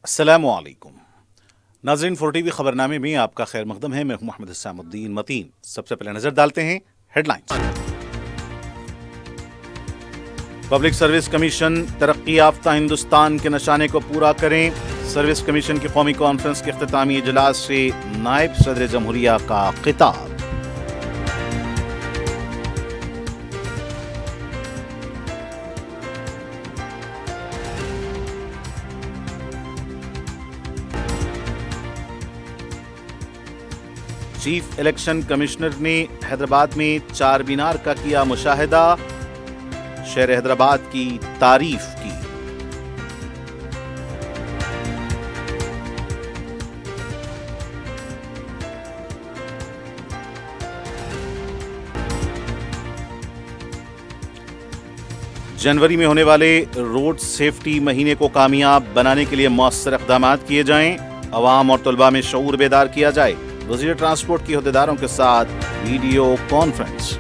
السلام علیکم ناظرین، 4 TV خبر نامے میں آپ کا خیر مقدم ہے۔ میں ہوں محمد حسام الدین متین۔ سب سے پہلے نظر ڈالتے ہیں headlines. Public service commission ترقی یافتہ ہندوستان کے نشانے کو پورا کریں۔ سروس کمیشن کی قومی کانفرنس کے اختتامی اجلاس سے نائب صدر جمہوریہ کا خطاب۔ چیف الیکشن کمشنر نے حیدرآباد میں چار مینار کا کیا مشاہدہ، شہر حیدرآباد کی تعریف کی۔ جنوری میں ہونے والے روڈ سیفٹی مہینے کو کامیاب بنانے کے لیے مؤثر اقدامات کیے جائیں، عوام اور طلباء میں شعور بیدار کیا جائے۔ وزیر ٹرانسپورٹ کی عہدیداروں کے ساتھ ویڈیو کانفرنس۔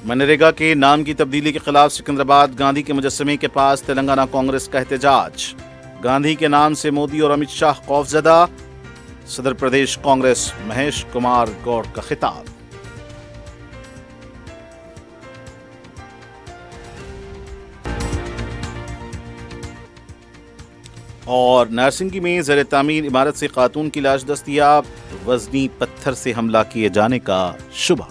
منریگا کے نام کی تبدیلی کے خلاف سکندرآباد گاندھی کے مجسمے کے پاس تلنگانہ کانگریس کا احتجاج۔ گاندھی کے نام سے مودی اور امت شاہ خوفزدہ، صدر پردیش کانگریس مہیش کمار گوڑ کا خطاب۔ اور نارسنگی میں زیر تعمیر عمارت سے خاتون کی لاش دستیاب، وزنی پتھر سے حملہ کیے جانے کا شبہ۔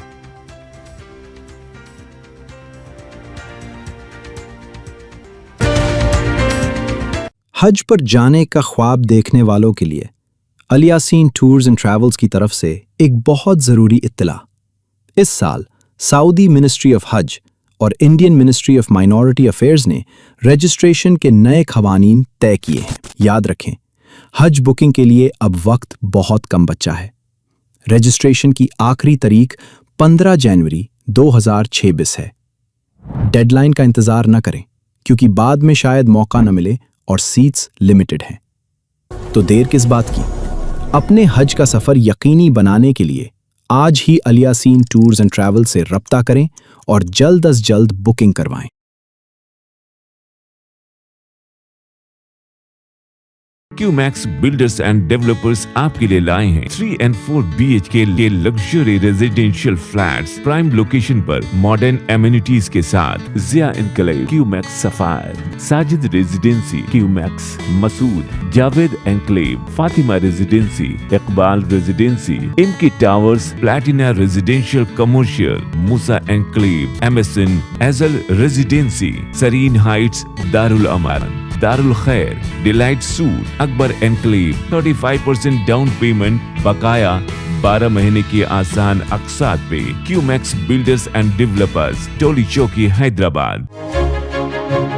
حج پر جانے کا خواب دیکھنے والوں کے لیے الیاسین ٹورز اینڈ ٹریولز کی طرف سے ایک بہت ضروری اطلاع۔ اس سال سعودی منسٹری آف حج اور Indian ministry of minority affairs نے رجسٹریشن کے نئے قوانین طے کیے ہیں۔ یاد رکھیں، حج بکنگ کے لیے اب وقت بہت کم بچا ہے۔ رجسٹریشن کی آخری تاریخ 15 جنوری 2026 ہے۔ ڈیڈ لائن کا انتظار نہ کریں، کیونکہ بعد میں شاید موقع نہ ملے اور سیٹس لمیٹڈ ہیں۔ تو دیر کس بات کی؟ اپنے حج کا سفر یقینی بنانے کے لیے آج ہی الیاسین ٹورز اینڈ ٹریول سے رابطہ کریں اور جلد از جلد بکنگ کروائیں۔ QMax بلڈرز اینڈ ڈیولپرز آپ کے لیے لائے ہیں 3 and 4 BHK کے luxury residential flats prime location پر ماڈرن ایمینٹیز کے ساتھ۔ Zia Enclave, QMax Sapphire, Sajid Residency, QMax Masood, Javed Enclave, Fatima Residency, Iqbal Residency, ان کی Towers, Platina residential commercial, Musa Enclave, MSN ایزل ریزیڈینسی، سرین ہائٹس، دارالامن، دارالخیر، Delight Suite, Akbar Enclave, 35% down payment بقایا 12 مہینے کی آسان اقساط پہ۔ QMax بلڈرز اینڈ ڈیولپرز، ٹولی چوکی، حیدرآباد۔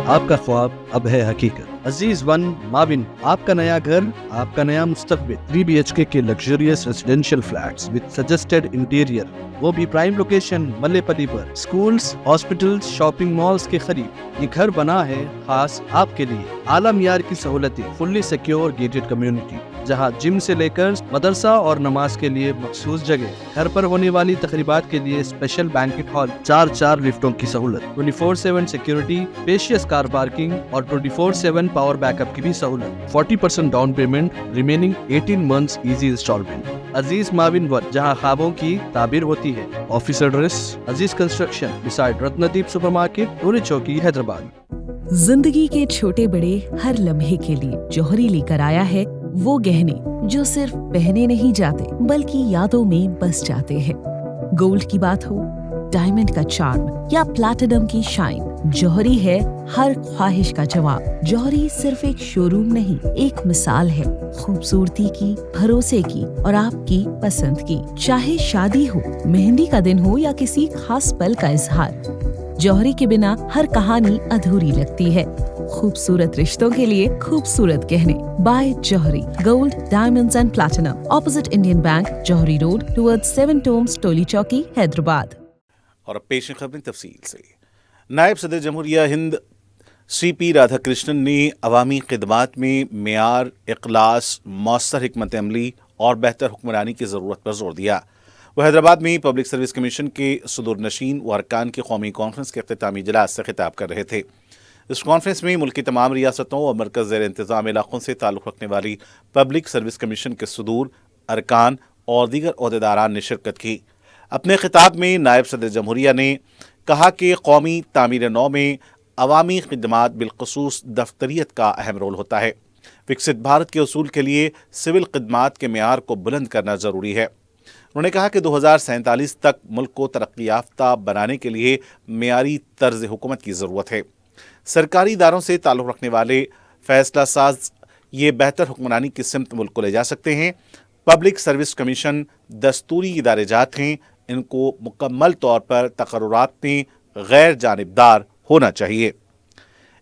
آپ کا خواب اب ہے حقیقت۔ عزیز ون ماون، آپ کا نیا گھر، آپ کا نیا مستقبل۔ 3 BHK کے luxurious residential flats with suggested interior, وہ بھی پرائم لوکیشن ملے پلی پر، سکولز، ہاسپٹلز، شاپنگ مالز کے قریب۔ یہ گھر بنا ہے خاص آپ کے لیے۔ اعلیٰ معیار کی سہولتیں، فلی سیکیور گیٹڈ کمیونٹی، جہاں جم سے لے کر مدرسہ اور نماز کے لیے مخصوص جگہ، گھر پر ہونے والی تقریبات کے لیے اسپیشل بینکٹ ہال، 4 لفٹوں کی سہولت، 24/7 سیکیورٹی، اسپیشیس کار پارکنگ اور 24/7 پاور بیک اپ کی بھی سہولت۔ 40% down payment, remaining 18 months easy instalment. Aziz Maven One, جہاں خوابوں کی تعبیر ہوتی ہے۔ Office address Aziz Construction beside Ratnadeep supermarket, Toli Chowki, Hyderabad. زندگی کے چھوٹے بڑے ہر لمحے کے لیے جوہری لے کر آیا ہے وہ گہنے جو صرف پہنے نہیں جاتے بلکہ یادوں میں بس جاتے ہیں۔ گولڈ کی بات ہو، ڈائمنڈ کا چارم یا پلاٹینم کی شائن، جوہری ہے ہر خواہش کا جواب۔ جوہری صرف ایک شو روم نہیں، ایک مثال ہے، خوبصورتی کی، بھروسے کی اور آپ کی پسند کی۔ چاہے شادی ہو، مہندی کا دن ہو یا کسی خاص پل کا اظہار، جوہری کے بنا ہر کہانی ادھوری لگتی ہے۔ خوبصورت رشتوں کے لیے خوبصورت گہنے، بائے جوہری gold, diamonds and platinum, opposite Indian bank, جوہری روڈ، ٹورڈ 7 ٹومز، ٹولی چوکی، حیدرآباد۔ اور اب پیش خبریں تفصیل سے۔ نائب صدر جمہوریہ ہند CP رادھا کرشنن نے عوامی خدمات میں معیار، اخلاص، مؤثر حکمت عملی اور بہتر حکمرانی کی ضرورت پر زور دیا۔ वो हैदराबाद में पब्लिक सर्विस कमीशन के सदूर नशीन व अरकान की कौमी कॉन्फ्रेंस के अख्तामी इजलास से खिताब कर रहे थे। इस कॉन्फ्रेंस में मुल्क की तमाम रियासतों और मरकज़ ज़ेर इंतज़ाम इलाक़ों से ताल्लुक़ रखने वाली पब्लिक सर्विस कमीशन के सदूर, अरकान और दीगर ओहदेदारान ने शिरकत की। अपने खिताब में नायब सदर जमहूरिया ने कहा कि कौमी तामीर नौ में अवामी खिदमात बिलखसूस दफ्तरियत का अहम रोल होता है। विकसित भारत के उसूल के लिए सिविल खिदमात के मेयार को बुलंद करना ज़रूरी है। उन्होंने कहा कि 2047 तक मुल्क को तरक्की याफ्ता बनाने के लिए मेयारी तर्ज हुकूमत की ज़रूरत है। सरकारी इदारों से ताल्लुक़ रखने वाले फैसला साज ये बेहतर हुक्मरानी की सिमत मुल्क को ले जा सकते हैं। पब्लिक सर्विस कमीशन दस्तूरी इदारे जात हैं, इनको मुकम्मल तौर पर तकर्रुरात में गैर जानिबदार होना चाहिए।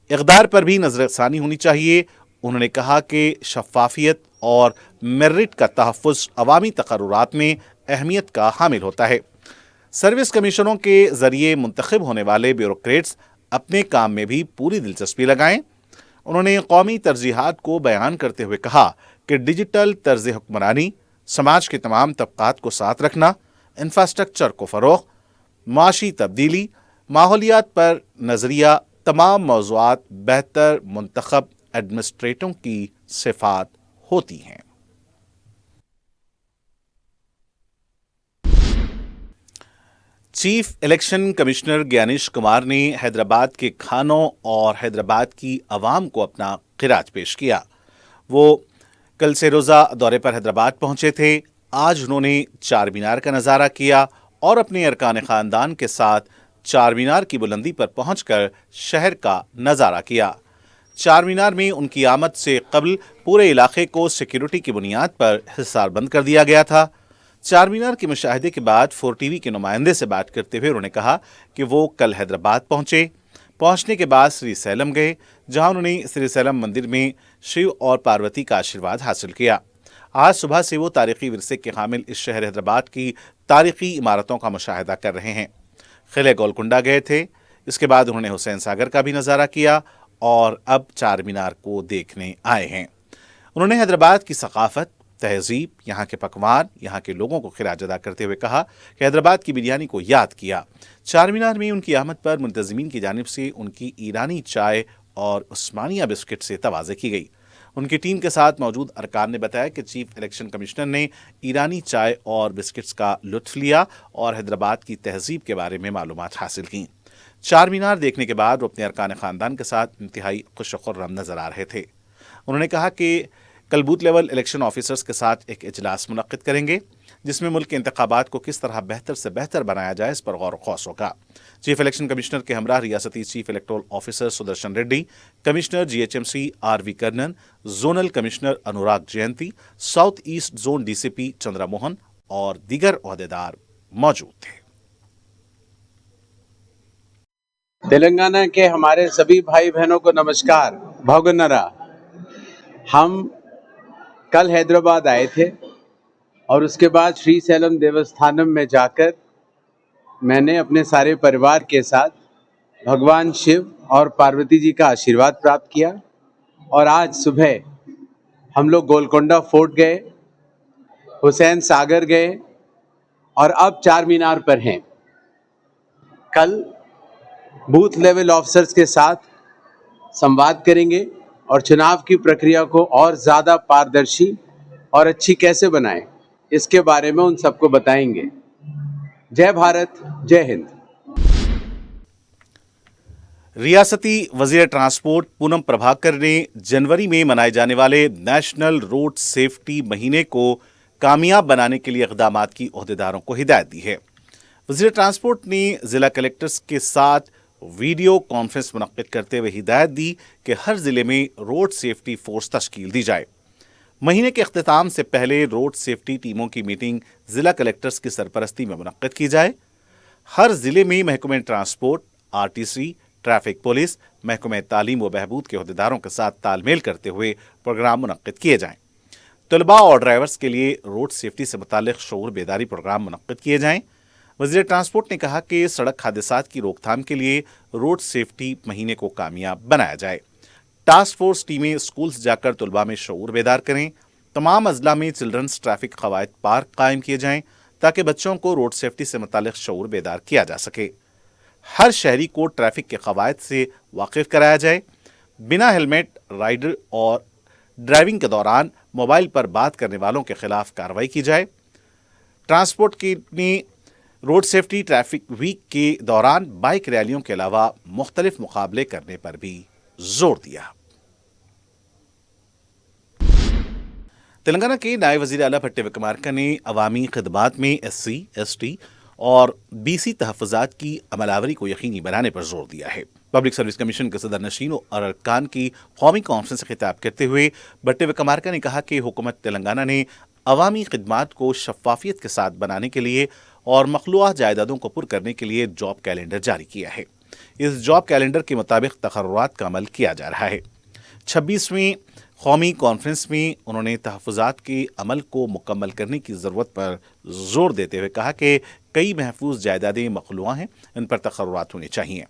इक़दार पर भी नज़रसानी होनी चाहिए। उन्होंने कहा कि शफ़ाफियत और मेरिट का तहफ़्फ़ुज़ अवामी तकर्रुरात में अहमियत का हामिल होता है। सर्विस कमीशनों के ज़रिए मुंतखब होने वाले ब्यूरोक्रेट्स अपने काम में भी पूरी दिलचस्पी लगाएं। उन्होंने कौमी तरजीहात को बयान करते हुए कहा कि डिजिटल तर्ज हुक्मरानी, समाज के तमाम तबकात को साथ रखना, इंफ्रास्ट्रक्चर को फ़रोग़, माशी तब्दीली, माहौलियात पर नज़रिया, तमाम मौज़ूआत बेहतर मुंतखब एडमिनिस्ट्रेटरों की सिफ़ात होती हैं। Chief election commissioner Gyanesh Kumar ने हैदराबाद के खानों और हैदराबाद की आवाम को अपना खिराज पेश किया। वो कल से रोज़ा दौरे पर हैदराबाद पहुंचे थे। आज उन्होंने चार मीनार का नज़ारा किया और अपने अरकान ख़ानदान के साथ चार मीनार की बुलंदी पर पहुंचकर शहर का नज़ारा किया। चार मीनार में उनकी आमद से कबल पूरे इलाके को सिक्योरिटी की बुनियाद पर हिसारबंद कर दिया गया था। चार मीनार के मुशाहिदे के बाद 4TV के नुमाइंदे से बात करते हुए उन्होंने कहा कि वो कल हैदराबाद पहुंचने के बाद श्री सैलम गए, जहां उन्होंने श्री सैलम मंदिर में शिव और पार्वती का आशीर्वाद हासिल किया। आज सुबह से वो तारीखी विरसे के हामिल इस शहर हैदराबाद की तारीखी इमारतों का मुशाहिदा कर रहे हैं। किले गोलकुंडा गए थे। इसके बाद उन्होंने हुसैन सागर का भी नज़ारा किया और अब चार मीनार को देखने आए हैं। उन्होंने हैदराबाद की सकाफत, तहजीब, यहाँ के पकवान, यहाँ के लोगों को खिराज अदा करते हुए कहा कि हैदराबाद की बिरयानी को याद किया। चार मीनार में उनकी आमद पर मुंतज़मीन की जानिब से उनकी ईरानी चाय और उस्मानिया बिस्किट से तवाज़े की गई। उनकी टीम के साथ मौजूद अरकान ने बताया कि चीफ इलेक्शन कमिश्नर ने ईरानी चाय और बिस्किट्स का लुत्फ़ लिया और हैदराबाद की तहजीब के बारे में मालूमात हासिल की। चार मीनार देखने के बाद वो अपने अरकान ख़ानदान के साथ इंतहाई खुश-व-खुर्रम नज़र आ रहे थे। उन्होंने कहा कि कल बूथ लेवल इलेक्शन ऑफिसर्स के साथ एक इजलास मुनक्किद करेंगे, जिसमें मुल्क के इंतखाबात को किस तरह बेहतर से बेहतर बनाया जाए, इस पर गौर खौस होगा। चीफ इलेक्शन कमिश्नर के हमरा रियासती chief electoral officer Sudarshan Reddy, commissioner GHMC RV Karnan, zonal commissioner Anurag Jayanti, south east zone DCP Chandra Mohan और दीगर ओहदेदार मौजूद थे। तेलंगाना के हमारे सभी भाई बहनों को नमस्कार। भौगनरा, हम कल हैदराबाद आए थे और उसके बाद श्री सैलम देवस्थानम में जाकर मैंने अपने सारे परिवार के साथ भगवान शिव और पार्वती जी का आशीर्वाद प्राप्त किया। और आज सुबह हम लोग गोलकोंडा फोर्ट गए, हुसैन सागर गए और अब चार मीनार पर हैं। कल बूथ लेवल ऑफिसर्स के साथ संवाद करेंगे और चुनाव की प्रक्रिया को और ज़्यादा पारदर्शी और अच्छी कैसे बनाएं, इसके बारे में उन सबको बताएंगे। जय भारत, जय हिंद। रियासती वजीर ट्रांसपोर्ट पूनम प्रभाकर ने जनवरी में मनाए जाने वाले नेशनल रोड सेफ्टी महीने को कामयाब बनाने के लिए इक़दामात की ओहदेदारों को हिदायत दी है। वजीर ट्रांसपोर्ट ने जिला कलेक्टर्स के साथ वीडियो कॉन्फ्रेंस मुनक्किद करते हुए हिदायत दी कि हर जिले में रोड सेफ्टी फोर्स तश्कील दी जाए। महीने के अख्तिताम से पहले रोड सेफ्टी टीमों की मीटिंग जिला कलेक्टर्स की सरपरस्ती में मुनक्किद की जाए। हर जिले में महकमे ट्रांसपोर्ट, RTC, ट्रैफिक पुलिस, महकमे तालीम व बहबूद के ओहदेदारों के साथ तालमेल करते हुए प्रोग्राम मुनक्किद किए जाएं। तलबा और ड्राइवर्स के लिए रोड सेफ्टी से मुताल्लिक शऊर बेदारी प्रोग्राम मुनक्किद किए जाएं। वज़ीर ट्रांसपोर्ट ने कहा कि सड़क हादसात की रोकथाम के लिए रोड सेफ्टी महीने को कामयाब बनाया जाए। टास्क फोर्स टीमें स्कूल्स जाकर तलबा में शऊर बेदार करें। तमाम अजला में चिल्ड्रंस ट्रैफिक कवायद पार्क कायम किए जाएं ताकि बच्चों को रोड सेफ्टी से मुतालिक शऊर बेदार किया जा सके। हर शहरी को ट्रैफिक के कवायद से वाकिफ कराया जाए। बिना हेलमेट राइडर और ड्राइविंग के दौरान मोबाइल पर बात करने वालों के खिलाफ कार्रवाई की जाए। ट्रांसपोर्ट की रोड सेफ्टी ट्रैफिक वीक के दौरान बाइक रैलियों के अलावा मुख्तलिफ मुकाबले करने पर भी जोर दिया। तेलंगाना के नायब वजीर आला भट्टी विक्रमार्का ने अवामी खिदमात में SC, ST और BC तहफ़्फ़ुज़ात की अमलावरी को यकीनी बनाने पर जोर दिया है। पब्लिक सर्विस कमीशन के सदर नशीन और अरकान की कौमी कॉन्फ्रेंस से खिताब करते हुए भट्टी विक्रमार्का ने कहा कि हुकूमत तेलंगाना ने अवामी खिदमात को शफाफियत के साथ बनाने के लिए और मखलूआ जायदादों को पुर करने के लिए जॉब कैलेंडर जारी किया है। इस जॉब कैलेंडर के मुताबिक तकर्रुरात का अमल किया जा रहा है। 26वीं कौमी कॉन्फ्रेंस में उन्होंने तहफ़्फ़ुज़ात के अमल को मुकम्मल करने की ज़रूरत पर जोर देते हुए कहा कि कई महफूज जायदादें मखलूआ हैं, इन पर तकर्रुरात होने चाहिए।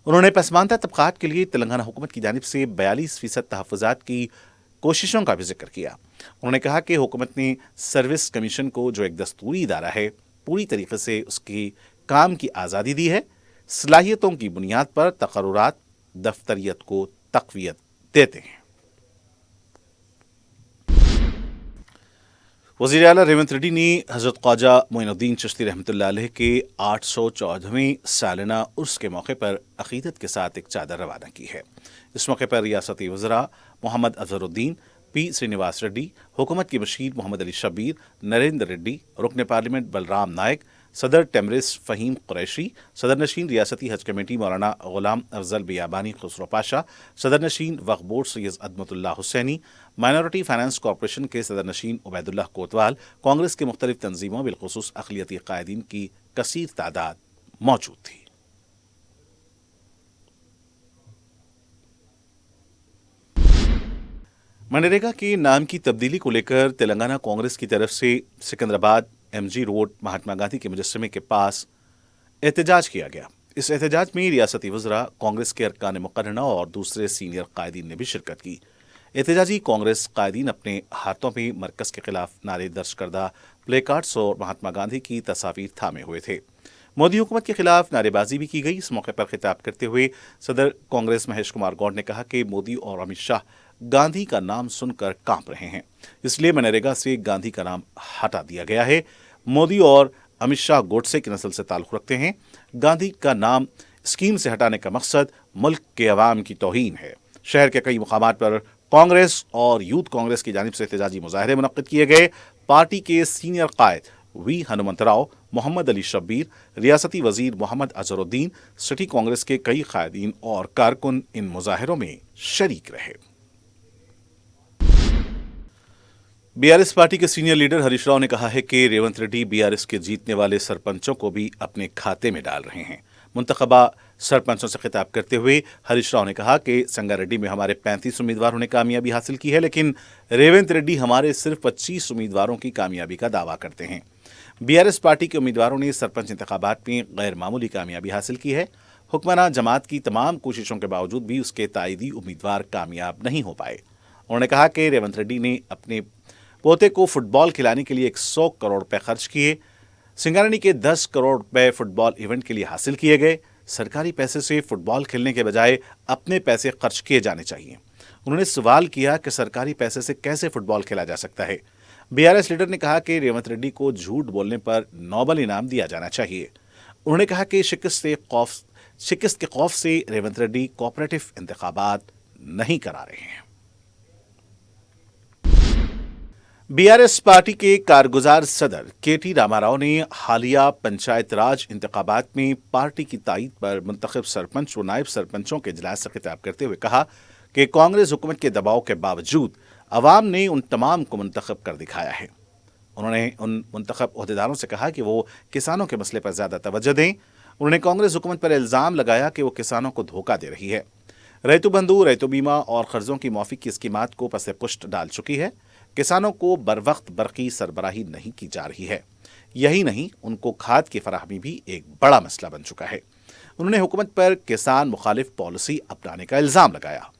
उन्होंने पसमानदा तबक़ात के लिए तेलंगाना हुकूमत की जानिब से 42% तहफ़्फ़ुज़ात की कोशिशों का भी जिक्र किया। उन्होंने कहा कि हुकूमत ने सर्विस कमीशन को, जो एक दस्तूरी इदारा है, पूरी तरीके से उसकी काम की आज़ादी दी है। सलाहियतों की बुनियाद पर तकर्रुरात दफ्तरियत को तक़वियत देते हैं। वज़ीर आला रेवंत रेड्डी ने हज़रत ख्वाजा मोइनुद्दीन चिश्ती रहमतुल्लाह अलैह के 814वें सालाना उर्स के मौके पर अक़ीदत के साथ एक चादर रवाना की है। इस मौके पर रियासती वज़रा मोहम्मद अज़हरुद्दीन, P. श्रीनिवास रेड्डी, हुकूमत के मशीर मोहम्मद अली शब्बीर, नरेंद्र रेड्डी, रुकन पार्लियामेंट बलराम नायक, सदर टेमरिस फ़हीम कुरैशी, सदर नशीन रियासती हज कमेटी मौलाना ग़ुलाम अफजल बियाबानी खुसरो पाशा, सदर नशीन Waqf Board Syed Azmatullah Hussaini, minority finance corporation के सदर नशीन उबैदुल्लाह कोतवाल, कांग्रेस के मुख्तलिफ तंजीमों बिलखुसूस अक़लियती क़ायदीन की कसीर तादाद मौजूद थी। मनरेगा के नाम की तब्दीली को लेकर तेलंगाना कांग्रेस की तरफ से सिकंदराबाद MG रोड महात्मा गांधी के मुजस्समे के पास एहतजाज किया गया। इस एहतजाज में रियासती वज़रा, कांग्रेस के अरकान मुक़र्रना और दूसरे सीनियर कायदीन ने भी शिरकत की। एहतजाजी कांग्रेस कायदीन अपने हाथों में मरकज़ के खिलाफ नारे दर्ज करदा प्ले कार्ड्स और महात्मा गांधी की तस्वीर थामे हुए थे। मोदी हुकूमत के खिलाफ नारेबाजी भी की गई। इस मौके पर खिताब करते हुए सदर कांग्रेस महेश कुमार गौड़ ने कहा कि मोदी और अमित शाह गांधी का नाम सुनकर कांप रहे हैं, इसलिए मनरेगा से गांधी का नाम हटा दिया गया है। मोदी और अमित शाह गोडसे की नस्ल से ताल्लुक़ रखते हैं। गांधी का नाम स्कीम से हटाने का मकसद मुल्क के अवाम की तौहीन है। शहर के कई मुकामात पर कांग्रेस और यूथ कांग्रेस की जानिब से एहतजाजी मुजाहरे मुनक्किद किए गए। पार्टी के सीनियर कायद V. हनुमंतराव, मोहम्मद अली शब्बीर, रियासती वजीर मोहम्मद अजहरुद्दीन, सिटी कांग्रेस के कई कायदीन और कारकुन इन मुजाहिरों में शरीक रहे। BRS पार्टी के सीनियर लीडर हरीश राव ने कहा है कि रेवंत रेड्डी BRS के जीतने वाले सरपंचों को भी अपने खाते में डाल रहे हैं। मुंतखबा सरपंचों से खिताब करते हुए हरीश राव ने कहा कि संगारेड्डी में हमारे 35 उम्मीदवारों ने कामयाबी हासिल की है, लेकिन रेवंत रेड्डी हमारे सिर्फ 25 उम्मीदवारों की कामयाबी का दावा करते हैं। BRS पार्टी के उम्मीदवारों ने सरपंच इंतखाबात में गैर मामूली कामयाबी हासिल की है। हुक्मरान जमात की तमाम कोशिशों के बावजूद भी उसके ताईदी उम्मीदवार कामयाब नहीं हो पाए। उन्होंने कहा कि रेवंत रेड्डी ने अपने पोते को फुटबॉल खिलाने के लिए 100 करोड़ रुपए खर्च किए। सिंगारेड्डी के 10 करोड़ रुपए फुटबॉल इवेंट के लिए हासिल किए गए। सरकारी पैसे से फुटबॉल खेलने के बजाय अपने पैसे खर्च किए जाने चाहिए। उन्होंने सवाल किया कि सरकारी पैसे से कैसे फुटबॉल खेला जा सकता है। BRS लीडर ने कहा कि रेवंत रेड्डी को झूठ बोलने पर नोबल इनाम दिया जाना चाहिए। उन्होंने कहा कि शिकस्त के खौफ से रेवंत रेड्डी कोऑपरेटिव इंतखाबात नहीं करा रहे हैं। BRS पार्टी के कारगुजार सदर KT रामाराव ने हालिया पंचायत राज इंतखाबात में पार्टी की तायीद पर मुंतखब सरपंच व नायब सरपंचों के इजलास से खिताब करते हुए कहा कि कांग्रेस हुकूमत के दबाव के बावजूद अवाम ने उन तमाम को मुंतखब कर दिखाया है। उन्होंने उन मुंतखब ओहदेदारों से कहा कि वो किसानों के मसले पर ज़्यादा तवज्जो दें। उन्होंने कांग्रेस हुकूमत पर इल्ज़ाम लगाया कि वो किसानों को धोखा दे रही है। रैतु बंधु, रैतु बीमा और कर्जों की माफ़ी की स्कीमात को पसे पुष्ट डाल चुकी है। किसानों को बरवक्त बरकी सरबराही नहीं की जा रही है। यही नहीं, उनको खाद की फराहमी भी एक बड़ा मसला बन चुका है। उन्होंने हुकूमत पर किसान मुखालिफ पॉलिसी अपनाने का इल्ज़ाम लगाया।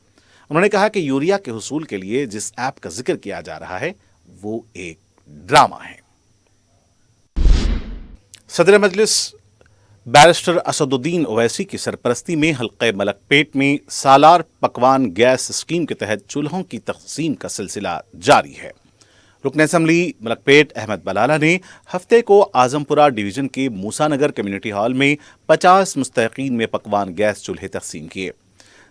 उन्होंने कहा कि यूरिया के हुसूल के लिए जिस ऐप का जिक्र किया जा रहा है वो एक ड्रामा है। सदर मजलिस बैरिस्टर असदुद्दीन ओवैसी की सरपरस्ती में हल्के मलकपेट में सालार पकवान गैस स्कीम के तहत चूल्हों की तकसीम का सिलसिला जारी है। रुकन असम्बली मलकपेट अहमद बलाला ने हफ्ते को आजमपुरा डिवीजन के मूसानगर कम्युनिटी हॉल में 50 मुस्तहिकीन में पकवान गैस चूल्हे तकसीम किए।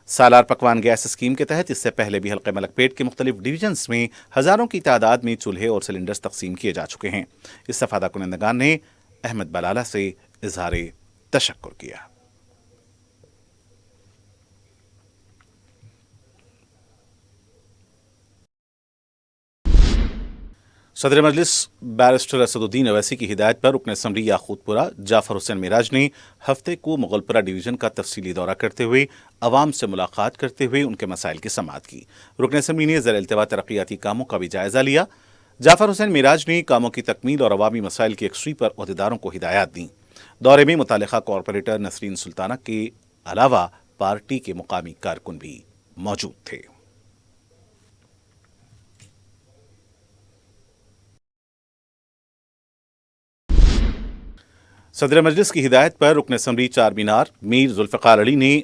सालार पकवान गैस स्कीम के तहत इससे पहले भी हल्के मलकपेट के मुख्तलिफ डिवीजन्स में हजारों की तादाद में चूल्हे और सिलेंडर्स तकसीम किए जा चुके हैं। इस्तेफादा कुनंदगान ने अहमद बलाला से इजहार तशक्कुर किया। सदर मजलिस बैरिस्टर असदुद्दीन ओवैसी की हिदायत पर रुकन असम्बली याकूतपुरा जाफर हुसैन मिराज ने हफ्ते को मुगलपुरा डिवीजन का तफसीली दौरा करते हुए अवाम से मुलाकात करते हुए उनके मसाइल की समाअत की। रुकन असम्बली ने ज़र इल्तिवा तरक्याती कामों का भी जायजा लिया। जाफर हुसैन मिराज ने कामों की तकमील और अवामी मसाइल की यकसुई पर अहदेदारों को हिदायत दी। दौरे में मुतालिका कॉरपोरेटर नसरीन सुल्ताना के अलावा पार्टी के मुकामी कारकुन भी मौजूद थे। सदर मजलिस की हिदायत पर रुकन असम्बली चार मीनार मीर जुल्फ़िकार अली ने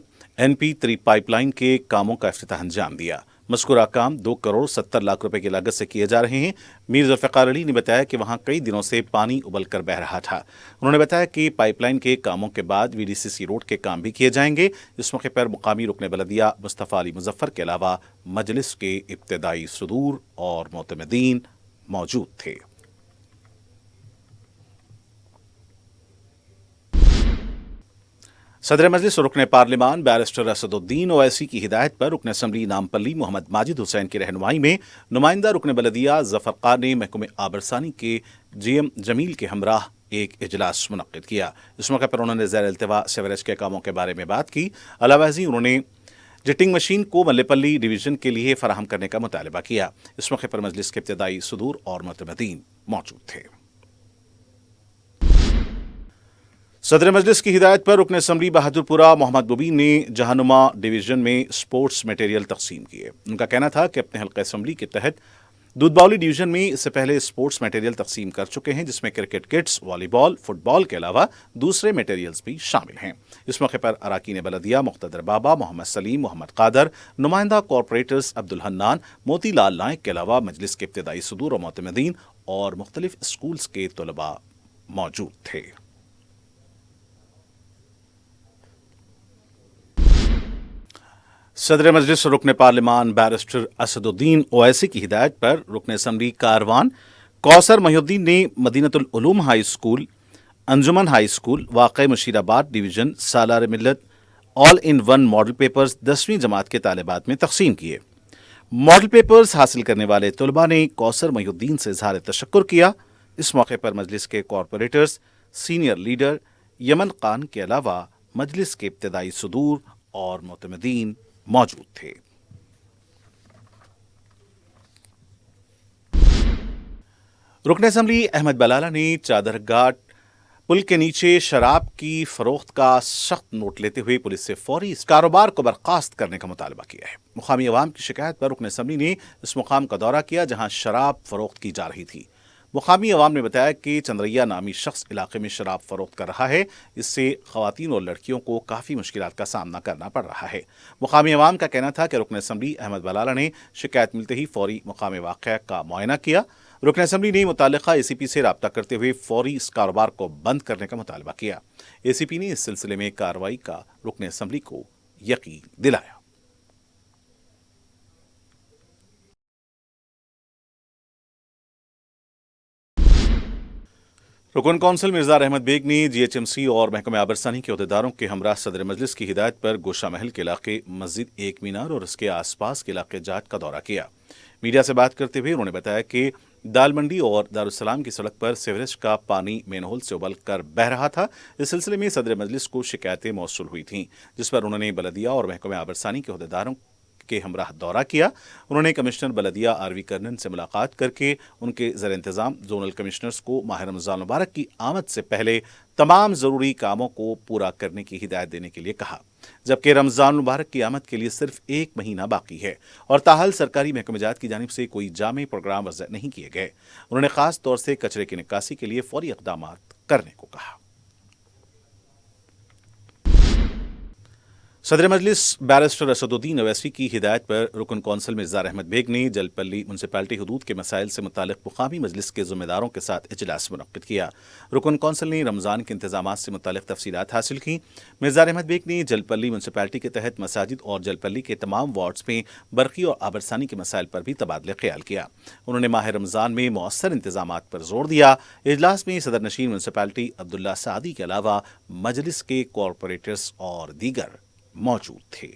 NP3 पाइपलाइन के कामों का इफ्तिताह अंजाम दिया। मज़कूरा काम 2 करोड़ 70 लाख रुपए की लागत से किए जा रहे हैं। मीर जुल्फ़िकार अली ने बताया कि वहां कई दिनों से पानी उबल कर बह रहा था। उन्होंने बताया कि पाइपलाइन के कामों के बाद VDCC रोड के काम भी किए जाएंगे। इस मौके पर मुकामी रुकन बलदिया मुस्तफ़ा अली मुजफ्फर के अलावा मजलिस के इब्तदाई सुदूर और मोतमदीन मौजूद थे। सदर मजलिस रुकन पार्लिमान बैरिस्टर असदुद्दीन ओवैसी की हिदायत पर रुकन असम्बली नामपल्ली मोहम्मद माजिद हुसैन की रहनुमाई में नुमाइंदा रुकन बलदिया जफर खान ने महकमे आबरसानी के GM जमील के हमराह एक इजलास मुनक्किद किया। इस मौके पर उन्होंने ज़ैर इल्तिवा सीवरेज के कामों के बारे में बात की। अलावाजी उन्होंने जिटिंग मशीन को मल्लेपल्ली डिवीजन के लिए फराहम करने का मुतालबा किया। इस मौके पर मजलिस के इब्तदाई सुदूर और मुतमदीन मौजूद थे। सदर मजलिस की हिदायत पर रुकन असम्बली बहादुरपुरा मोहम्मद मुबीन ने जहानुमा डिवीजन में स्पोर्ट्स मटेरियल तकसीम किए। उनका कहना था कि अपने हल्के असम्बली के तहत दूधबावली डिवीजन में इससे पहले स्पोर्ट्स मटेरियल तकसीम कर चुके हैं, जिसमें क्रिकेट किट्स, वॉलीबॉल, फुटबॉल के अलावा दूसरे मटेरियल्स भी शामिल हैं। इस मौके पर अराकीन बलदिया मुख्तदर बाबा, मोहम्मद सलीम, मोहम्मद कादर, नुमाइंदा कॉरपोरेटर्स अब्दुल हन्नान, मोतीलाल नायक के अलावा मजलिस के इब्तदाई सुदूर और मोतमदीन और मुख्तलिफ स्कूल्स के तलबा मौजूद थे। सदर मजलिस रुकन पार्लिमान बैरिस्टर असदुद्दीन ओवैसी की हिदायत पर रुकन असम्बली कारवान कौसर महिउद्दीन ने मदीनतुल उलूम हाई स्कूल, अंजुमन हाई स्कूल, वाक़ई Musheerabad division Salaar Millat all in one model papers 10वीं जमात के तालिबात में तकसीम किए। मॉडल पेपर्स हासिल करने वाले तलबा ने कौसर महिउद्दीन से इजहार तशक्कुर किया। इस मौके पर मजलिस के corporators, senior leader Yemen Khan के अलावा मजलिस के इब्तदाई सुदूर और मुतमदीन मौजूद थे। रुकन असम्बली अहमद बलाला ने चादरघाट पुल के नीचे शराब की फरोख्त का सख्त नोट लेते हुए पुलिस से फौरी इस कारोबार को बर्खास्त करने का मुतालबा किया है। मुकामी अवाम की शिकायत पर रुकन असम्बली ने इस मुकाम का दौरा किया जहां शराब फरोख्त की जा रही थी। मुकामी अवाम ने बताया कि चंद्रैया नामी शख्स इलाके में शराब फरोख्त कर रहा है। इससे खवातीन और लड़कियों को काफ़ी मुश्किलात का सामना करना पड़ रहा है। मुकामी अवाम का कहना था कि रुकन असम्बली अहमद बलाला ने शिकायत मिलते ही फौरी मुकाम वाक़या का मुआयना किया। रुकन असम्बली ने मुतालिका ACP से रब्ता करते हुए फौरी इस कारोबार को बंद करने का मुतालबा किया। ACP ने इस सिलसिले में कार्रवाई का रुकन असम्बली को यकीन दिलाया। रुकन कौंसिल मिर्ज़ा अहमद बेग ने GHMC और महकमे आबरसानी के अहदेदारों के हमरा सदर मजलिस की हिदायत पर गोशा महल के इलाके, मस्जिद एक मीनार और उसके आसपास के इलाके जाट का दौरा किया। मीडिया से बात करते हुए उन्होंने बताया कि दाल मंडी और दारुस्सलाम की सड़क पर सीवरेज का पानी मेनहोल से उबल कर बह रहा था। इस सिलसिले में सदर मजलिस को शिकायतें मौसूल हुई थीं, जिस पर उन्होंने बलदिया और महकमे आबरसानी के अहदेदारों के हमराह दौरा किया। उन्होंने कमिश्नर बलदिया RV कर्नन से मुलाकात करके उनके ज़र इंतज़ाम जोनल कमिश्नर्स को माह रमज़ान मुबारक की आमद से पहले तमाम ज़रूरी कामों को पूरा करने की हिदायत देने के लिए कहा, जबकि रमज़ान मुबारक की आमद के लिए सिर्फ 1 महीना बाकी है और ताहल सरकारी महकमेजात की जानिब से कोई जामे प्रोग्राम वज़अ नहीं किए गए। उन्होंने ख़ास तौर से कचरे की निकासी के लिए फौरी इक़दामात करने को कहा। सदर मजलिस बैरिस्टर असदुद्दीन अवैसी की हिदायत पर रुकन कौंसिल मिर्ज़ार अहमद बेग ने जलपल्ली म्यूनसिपैलिटी हदूद के मसाइल से मुतालिक मुकामी मजलिस के ज़िम्मेदारों के साथ इजलास मुनक्किद किया। रुकन कौंसिल ने रमज़ान के इंतजामात से मुतालिक तफसीलात हासिल की। मिर्ज़ार अहमद बेग ने जलपल्ली म्यूनसिपैलिटी के तहत मसाजिद और जलपल्ली के तमाम वार्ड्स में बरक़ी और आबरसानी के मसाइल पर भी तबादला ख्याल किया। उन्होंने माह रमज़ान में मौसर इंतजामात पर जोर दिया। इजलास में सदर नशीन म्यूनसिपैलिटी अब्दुल्ला सादी के अलावा मजलिस के कॉरपोरेटर्स और दीगर मौजूद थे।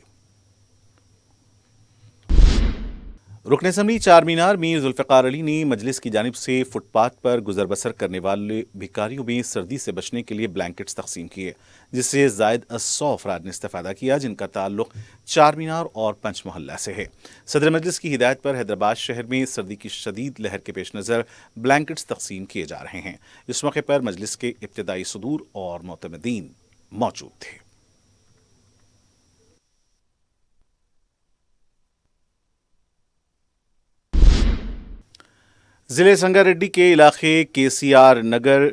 रुकन असम्बली चार मीनार मीर जुल्फ़िकार अली ने मजलिस की जानिब से फुटपाथ पर गुजर बसर करने वाले भिखारियों में सर्दी से बचने के लिए ब्लैंकेट्स तकसीम किए, जिससे ज़ायद 100 अफराद ने इस्तेफ़ादा किया, जिनका ताल्लुक चार मीनार और पंच मोहल्ला से है। सदर मजलिस की हिदायत पर हैदराबाद शहर में सर्दी की शदीद लहर के पेश नज़र ब्लैंकेट्स तकसीम किए जा रहे हैं। इस मौके पर मजलिस के इब्तिदाई सदूर और मोतमदीन मौजूद थे। जिले संगारेड्डी के इलाके केसीआर नगर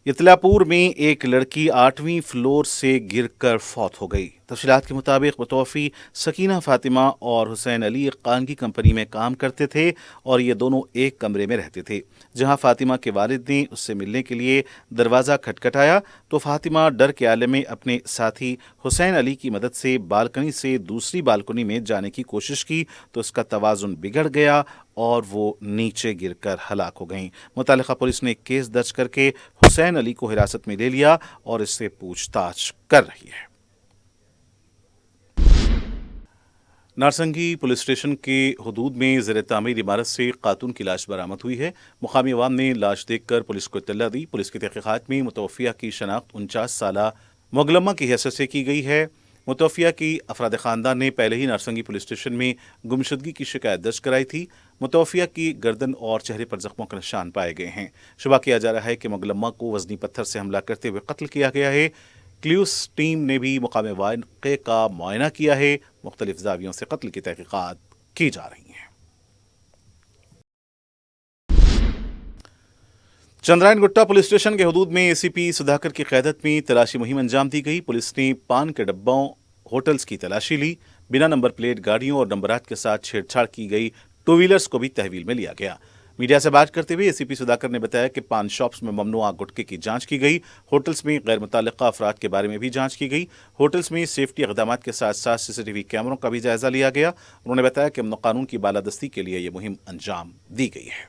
इतलापुर में एक लड़की 8वीं फ्लोर से गिरकर फौत हो गई। तफसीलात के मुताबिक मुतवफ़ी सकीना फ़ातिमा और हुसैन अली एक खानगी कंपनी में काम करते थे और ये दोनों एक कमरे में रहते थे। जहां फ़ातिमा के वालिद ने उससे मिलने के लिए दरवाज़ा खटखटाया तो फ़ातिमा डर के आलम में अपने साथी हुसैन अली की मदद से बालकनी से दूसरी बालकनी में जाने की कोशिश की तो उसका तवाज़ुन बिगड़ गया और वो नीचे गिरकर हलाक हो गईं। मुतालिका पुलिस ने केस दर्ज करके हुसैन अली को हिरासत में ले लिया और इससे पूछताछ कर रही है। नारसंगी पुलिस स्टेशन के हदूद में ज़ेर तामीर इमारत से खातून की लाश बरामद हुई है। मुकामी अवाम ने लाश देखकर पुलिस को इत्तला दी। पुलिस की तहक़ीक़ात में मुतवफ़िया की शनाख्त 49 साला मुगलम्मा की हैसियत से की गई है। मुतवफ़िया की अफराद ख़ानदान ने पहले ही नारसंगी पुलिस स्टेशन में गुमशुदगी की शिकायत दर्ज कराई थी। मुतवफ़िया की गर्दन और चेहरे पर ज़ख्मों के निशान पाए गए हैं। शुबा किया जा रहा है कि मुगलम्मा को वज़नी पत्थर से हमला करते हुए कत्ल किया गया है। क्ल्यूस टीम ने भी मुकामी वाक़े का मुआयना किया है। मुख्तलिफ ज़ावियों से कत्ल की तहक़ीक़ात की जा रही हैं। चंद्रायन गुट्टा पुलिस स्टेशन के हदूद में एसीपी सुधाकर की क़यादत में तलाशी मुहिम अंजाम दी गई। पुलिस ने पान के डब्बों, होटल्स की तलाशी ली। बिना नंबर प्लेट गाड़ियों और नंबरात के साथ छेड़छाड़ की गई टू व्हीलर्स को भी तहवील में लिया गया। मीडिया से बात करते हुए एसीपी सुधाकर ने बताया कि पान शॉप्स में ममनुआ गुटखे की जांच की गई। होटल्स में गैर मुताल्लिक़ा अफराद के बारे में भी जांच की गई। होटल्स में सेफ्टी इक़दामात के साथ साथ सीसीटीवी कैमरों का भी जायजा लिया गया। उन्होंने बताया कि अमन कानून की बालादस्ती के लिए यह मुहिम अंजाम दी गई है।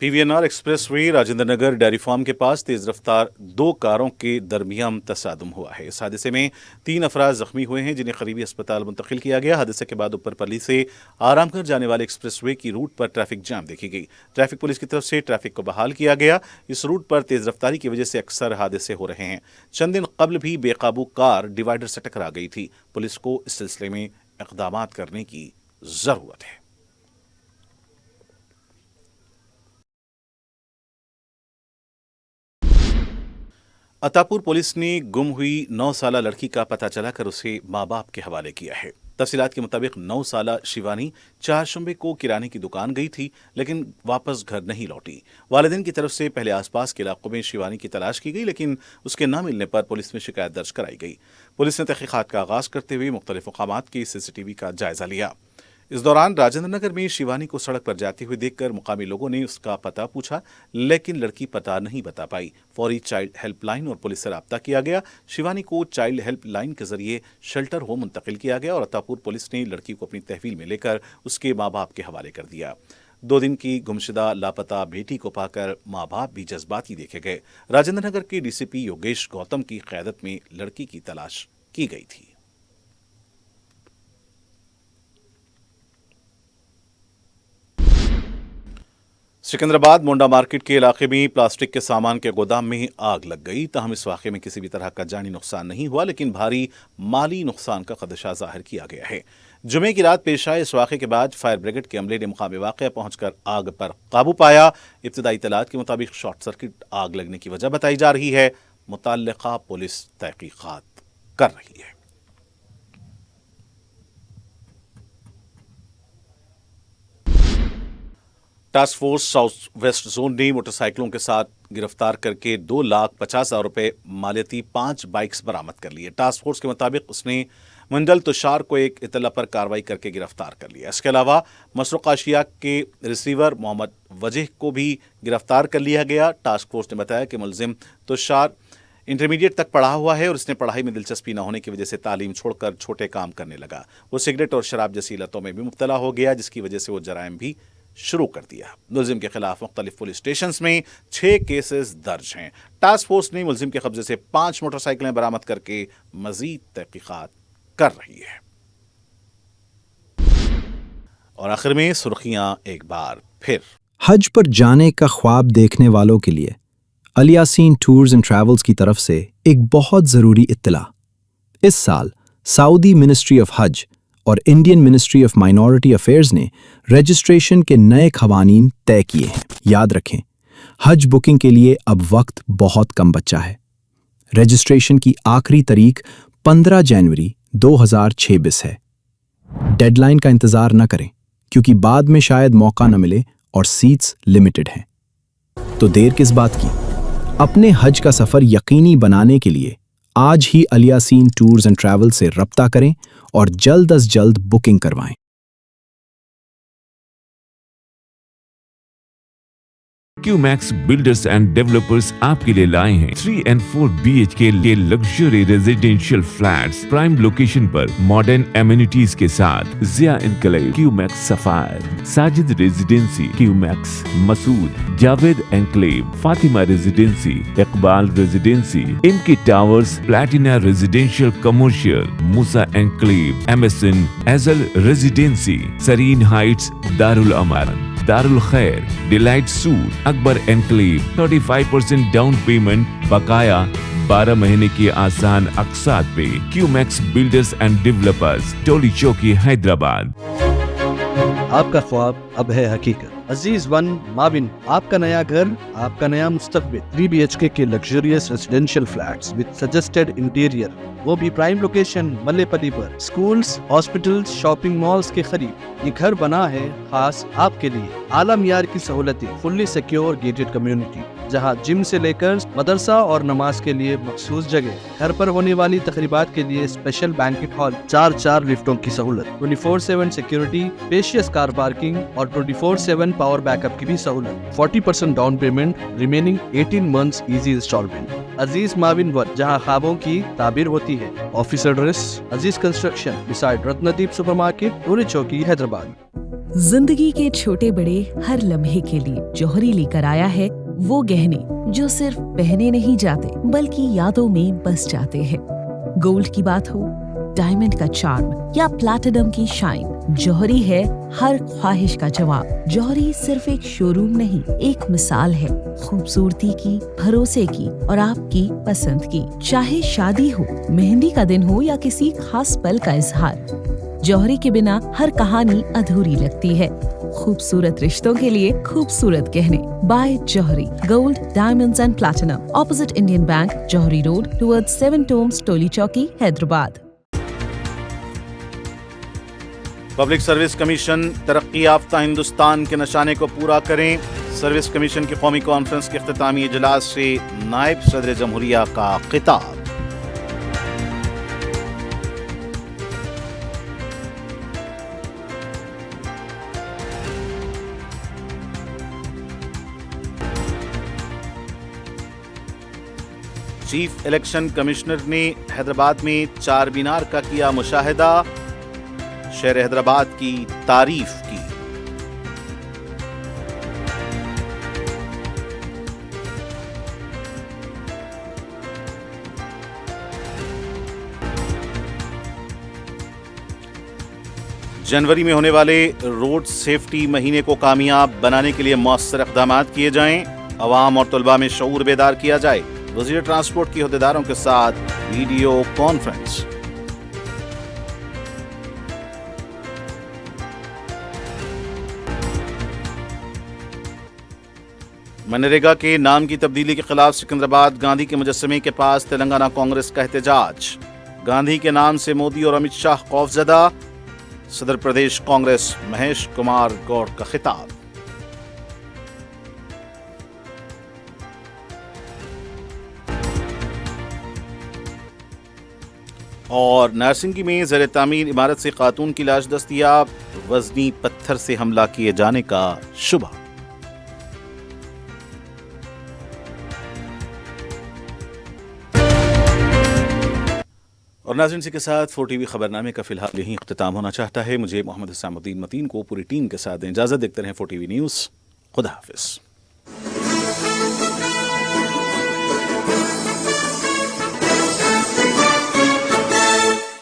PVNR express way Rajendra Nagar dairy farm के पास तेज रफ्तार 2 कारों के दरमियान तसादुम हुआ है। इस हादसे में 3 अफराद जख्मी हुए हैं, जिन्हें करीबी अस्पताल मुंतकिल किया गया। हादसे के बाद ऊपरपल्ली से आरामगढ़ जाने वाले एक्सप्रेस वे की रूट पर ट्रैफिक जाम देखी गई। ट्रैफिक पुलिस की तरफ से ट्रैफिक को बहाल किया गया। इस रूट पर तेज रफ्तारी की वजह से अक्सर हादसे हो रहे हैं। चंद दिन कबल भी बेकाबू कार डिवाइडर से टकरा गई थी। पुलिस को इस सिलसिले में इक़दामात करने की जरूरत है। अतापुर पुलिस ने गुम हुई 9 साला लड़की का पता चलाकर उसे माँ बाप के हवाले किया है। तफसीलात के मुताबिक 9 साला शिवानी चारशंबे को किराने की दुकान गई थी, लेकिन वापस घर नहीं लौटी। वालिदैन की तरफ से पहले आसपास के इलाकों में शिवानी की तलाश की गई, लेकिन उसके न मिलने पर पुलिस में शिकायत दर्ज कराई गई। पुलिस ने तहक़ीक़ात का आगाज करते हुए मुख्तलिफ मकामात की सीसीटीवी का जायजा लिया। इस दौरान राजेंद्र नगर में शिवानी को सड़क पर जाते हुए देखकर मुकामी लोगों ने उसका पता पूछा, लेकिन लड़की पता नहीं बता पाई। फौरी चाइल्ड हेल्पलाइन और पुलिस से राब्ता किया गया। शिवानी को चाइल्ड हेल्पलाइन के जरिए शेल्टर होम मुंतकिल किया गया और अतापुर पुलिस ने लड़की को अपनी तहवील में लेकर उसके माँ बाप के हवाले कर दिया। 2 दिन की गुमशुदा लापता बेटी को पाकर माँ बाप भी जज्बाती देखे गए। राजेंद्र नगर के डीसीपी योगेश गौतम की क़यादत में लड़की की तलाश की गई थी। सिकंदराबाद मोंडा मार्केट के इलाके में प्लास्टिक के सामान के गोदाम में आग लग गई। ताहम इस वाक़े में किसी भी तरह का जानी नुकसान नहीं हुआ, लेकिन भारी माली नुकसान का खदशा जाहिर किया गया है। जुमे की रात पेश आए इस वाक़े के बाद फायर ब्रिगेड के अमले ने मुकामी वाक़या पहुंचकर आग पर काबू पाया। इब्तिदाई इत्तलात के मुताबिक शॉर्ट सर्किट आग लगने की वजह बताई जा रही है। मुतल्लिका पुलिस तहक़ीक़ात कर रही है। Task force south west zone ने मोटरसाइकिलों के साथ गिरफ्तार करके 2,50,000 रुपए मालियती 5 बाइक्स बरामद कर लिए। टास्क फोर्स के मुताबिक उसने मंडल तुषार को एक इतला पर कार्रवाई करके गिरफ्तार कर लिया। इसके अलावा मसरूक आशिया के रिसीवर मोहम्मद वजीह को भी गिरफ्तार कर लिया गया। टास्क फोर्स ने बताया कि मुलजिम तुषार इंटरमीडिएट तक पढ़ा हुआ है और इसने पढ़ाई में दिलचस्पी न होने की वजह से तालीम छोड़कर छोटे काम करने लगा। वो सिगरेट और शराब जैसी लतों में भी मुब्तला हो गया, जिसकी वजह से वो जराइम भी शुरू कर दिया। मुलजिम के खिलाफ मुख्तलिफ पुलिस स्टेशन में 6 केसेस दर्ज हैं। टास्क फोर्स ने मुलजिम के कब्जे से 5 मोटरसाइकिलें बरामद करके मजीद तहकीकात कर रही है। और आखिर में सुर्खियां एक बार फिर। हज पर जाने का ख्वाब देखने वालों के लिए अलियासीन टूर्स एंड ट्रैवल्स की तरफ से एक बहुत ज़रूरी इत्तला। इस साल सऊदी मिनिस्ट्री ऑफ हज और Indian ministry of minority affairs ने रजिस्ट्रेशन के नए क़वानीन तय किए हैं। याद रखें, हज बुकिंग के लिए अब वक्त बहुत कम बचा है। रजिस्ट्रेशन की आखिरी तारीख 15 जनवरी 2026 है। डेडलाइन का इंतज़ार न करें, क्योंकि बाद में शायद मौका न मिले और सीट्स लिमिटेड हैं। तो देर किस बात की? अपने हज का सफ़र यकीनी बनाने के लिए आज ही अलियासीन टूर्स एंड ट्रैवल से रब्ता करें और जल्द अज जल्द बुकिंग करवाएं। क्यूमैक्स बिल्डर्स एंड डेवलपर्स आपके लिए लाए हैं 3 and 4 BHK के luxury residential flats prime location पर मॉडर्न एमिनिटीज के साथ। Zia Enclave, QMax Sapphire, Sajid Residency, QMax Masood, Javed Enclave, Fatima Residency, Iqbal Residency, इनकी Towers, Platina residential commercial, Musa Enclave, MSN एजल रेजिडेंसी, सरीन हाइट्स, दारुल अमान, दारुल खैर, Delight Suite, Akbar Enclave, 35% down payment, बकाया 12 महीने की आसान अकसात पे। QMax Builders and Developers, Toli Chowki, Hyderabad. आपका ख्वाब अब है हकीकत। अजीज वन माविन, आपका नया घर, आपका नया मुस्तकबिल। 3 BHK के luxurious residential flats with suggested interior, वो भी प्राइम लोकेशन मल्लेपल्ली पर। स्कूल्स, हॉस्पिटल्स, शॉपिंग मॉल्स के करीब ये घर बना है खास आपके लिए। आला मियार की सहूलतें, फुल्ली सिक्योर गेटेड कम्युनिटी, जहां जिम से लेकर मदरसा और नमाज के लिए मखसूस जगह। घर पर होने वाली तकरीबात के लिए स्पेशल बैंकेट हॉल, 4 लिफ्टों की सहूलत, 24/7 सिक्योरिटी, स्पेशियस कार पार्किंग और 24/7 पावर बैकअप की भी सहूलत। 40% down payment, remaining 18 months easy instalment. Aziz Maven One, जहां ख्वाबों की ताबीर होती है। Office address Aziz Construction beside Ratnadeep supermarket, Toli Chowki, Hyderabad. जिंदगी के छोटे बड़े हर लम्हे के लिए जौहरी लेकर आया है वो गहने जो सिर्फ पहने नहीं जाते बल्कि यादों में बस जाते हैं। गोल्ड की बात हो, डायमंड का चार्म या प्लैटिनम की शाइन, जौहरी है हर ख्वाहिश का जवाब। जौहरी सिर्फ एक शोरूम नहीं, एक मिसाल है खूबसूरती की, भरोसे की और आपकी पसंद की। चाहे शादी हो, मेहंदी का दिन हो या किसी खास पल का इजहार, जौहरी के बिना हर कहानी अधूरी लगती है। खूबसूरत रिश्तों के लिए खूबसूरत गहने by Johari, gold, diamonds and platinum, opposite Indian Bank, Johari Road, towards 7 Tombs, Toli Chowki, Hyderabad. Public service commission तरक्की याफ्ता हिंदुस्तान के नशाने को पूरा करें। सर्विस कमीशन की कौमी कॉन्फ्रेंस के इख्तितामी इजलास से नायब सदर जमहूरिया का खिताब। चीफ इलेक्शन कमिश्नर ने हैदराबाद में 4 मीनार का किया मुशाहिदा, शहर हैदराबाद की तारीफ की। जनवरी में होने वाले रोड सेफ्टी महीने को कामयाब बनाने के लिए मौसर इक़दाम किए जाएं, अवाम और तलबा में शऊर बेदार किया जाए। वज़ीर ट्रांसपोर्ट की अहदेदारों के साथ वीडियो कॉन्फ्रेंस। मनरेगा के नाम की तब्दीली के खिलाफ सिकंदराबाद गांधी के मुजस्समे के पास तेलंगाना कांग्रेस का एहतजाज। गांधी के नाम से मोदी और अमित शाह खौफजदा, सदर प्रदेश कांग्रेस महेश कुमार गौड़ का खिताब। اور نارسنگی میں زیر تعمیر عمارت سے خاتون کی لاش دستیاب، وزنی پتھر سے حملہ کیے جانے کا شبہ۔ اور ناظرین اسی کے ساتھ 4 ٹی وی خبرنامے کا فی الحال یہیں اختتام ہونا چاہتا ہے۔ مجھے محمد حسام الدین متین کو پوری ٹیم کے ساتھ دیں اجازت۔ دیکھتے رہیں 4 ٹی وی نیوز۔ خدا حافظ۔